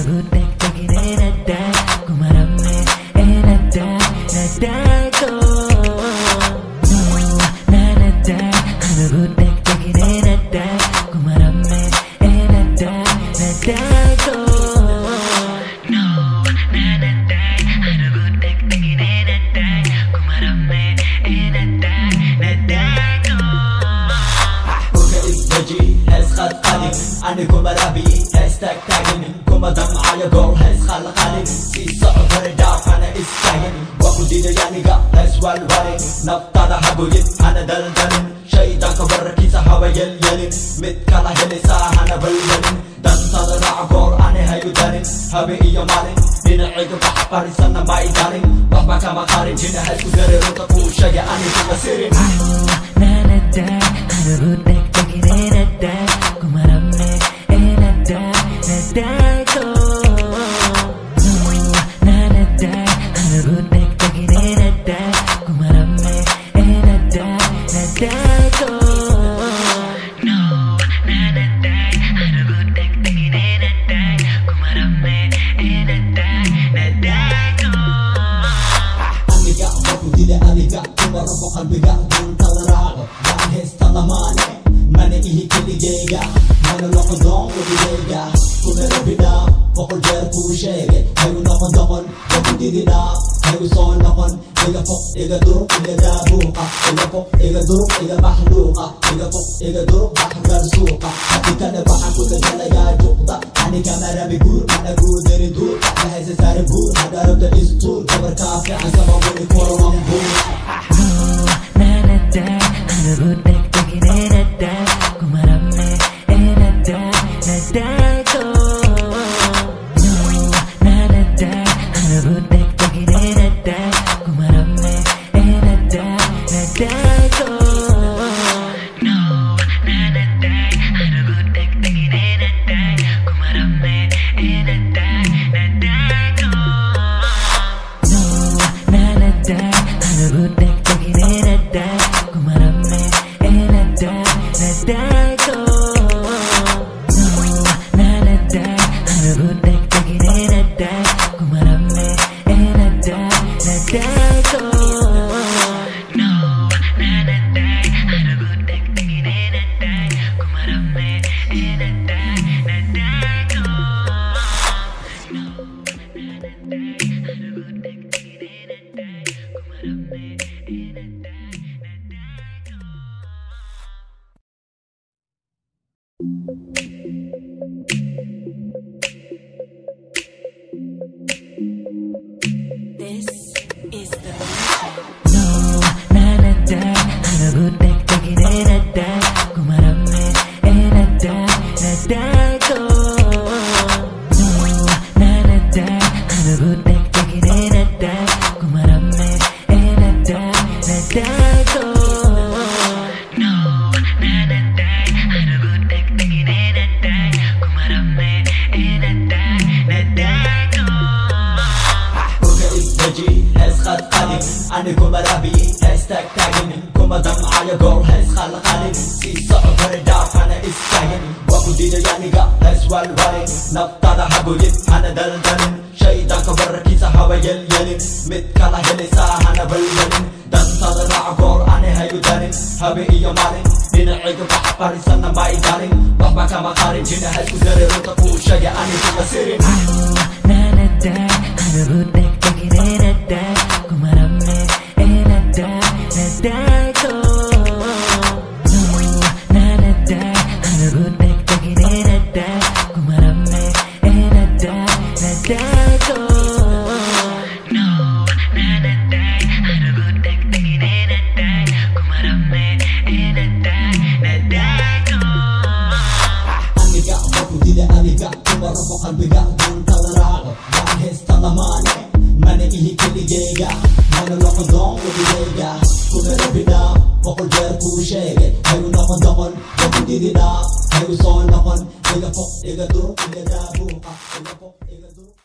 Hanagutek tegine nadda kumaramme nadda nadda ko no nadda hanagutek tegine nadda kumaramme nadda nadda ko no nadda hanagutek tegine nadda kumaramme nadda nadda ko أنا كوما رابي هستك تاجني كوما دم على جول هس خلق عليني سي صعب رداف أنا استاجني وكل يعني قا هس والوالي نفطر حبويت أنا دلدلين شيدا كبر كيسا هوا يلين متكلا هلسا أنا بلين دن تدرع جول أنا هيو دلين هبي إيا مالين بين عيد بحباري سنة ما يدارين بحبا كما قارن جينا هس كزري روتكو شاقي أنا كما سيرين ناندا أنا بدك تجري ندا kumaramme nadda nadda ko no nadda hanagutek tegine nadda kumaramme nadda nadda ko no nadda hanagutek tegine nadda kumaramme nadda nadda ko aniga waku dile aniga kumarabo qalbiga dantalaraaqo bahesta lamane mane ihi keligeyga mana noqon doon weligeyga kuna rabidhaa boqol jeer kuu sheegay hayu noqon doqon waku dididhaa hayu soo noqon iga foq iga duruq iga daabuuqa iga foq iga duruq iga maxluuqa iga foq iga duruq baxgar suuqa hadii kale waxaan ku dagalayaa juqda aniga marabi guur mana guudari duur lahaysa saari buur hadarabta istuur gabarkaa fiican sama weli koronan buur nadda hanagutek tegine nadda kumaramme nadda nadda ko no nadda hanagutek tegine nadda kumaramme nadda nadda ko no nadda hanagutek tegine nadda kumaramme nadda nadda ko no nadda hanagutek tegine nadda kumaramme nadda nadda ko no nadda hanagutek tegine nadda kumaramme nadda nadda ko no nadda hanagutek tegine nadda kumaramme nadda nadda ko no nadda hanagutek tegine nadda kumaramme nadda nadda ko This is the no nadda hanagutek tegine nadda kumaramme nadda nadda ko no nadda hanagutek tegine nadda kumaramme nadda nadda ko no nadda hanagutek tegine nadda kumaramme nadda nadda ko أنا كوما رابي هستك تاجني كوما دم على جول هس خلق عليني سي صعب رداف أنا استاجني وكل يعني قا هس والوالي نفطر حبويت أنا دلدلين شيدا كبر كيسا هوا يلين متكلا هلسا أنا بلين دن تدرع جول أنا هيو دلين هبي إيا مالين بين عيد بحباري سنة ما يدارين بحبا كما قارن جينا هس كزري روتكو شاقي أنا كما سيرين nadda hanagutek tegine nadda kumaramme nadda nadda ko no nadda hanagutek tegine nadda kumaramme nadda nadda ko no nadda hanagutek tegine nadda kumaramme nadda nadda ko aniga waku dile aniga kumarabo qalbiga dantalaraaqo bahesta lamane mane ihi keligeyga mana noqon doon weligeyga kuna rabidhaa boqol jeer kuu sheegay hayu noqon doqon waku dididhaa hayu soo noqon iga foq iga duruq iga daabuuqa iga foq iga duruq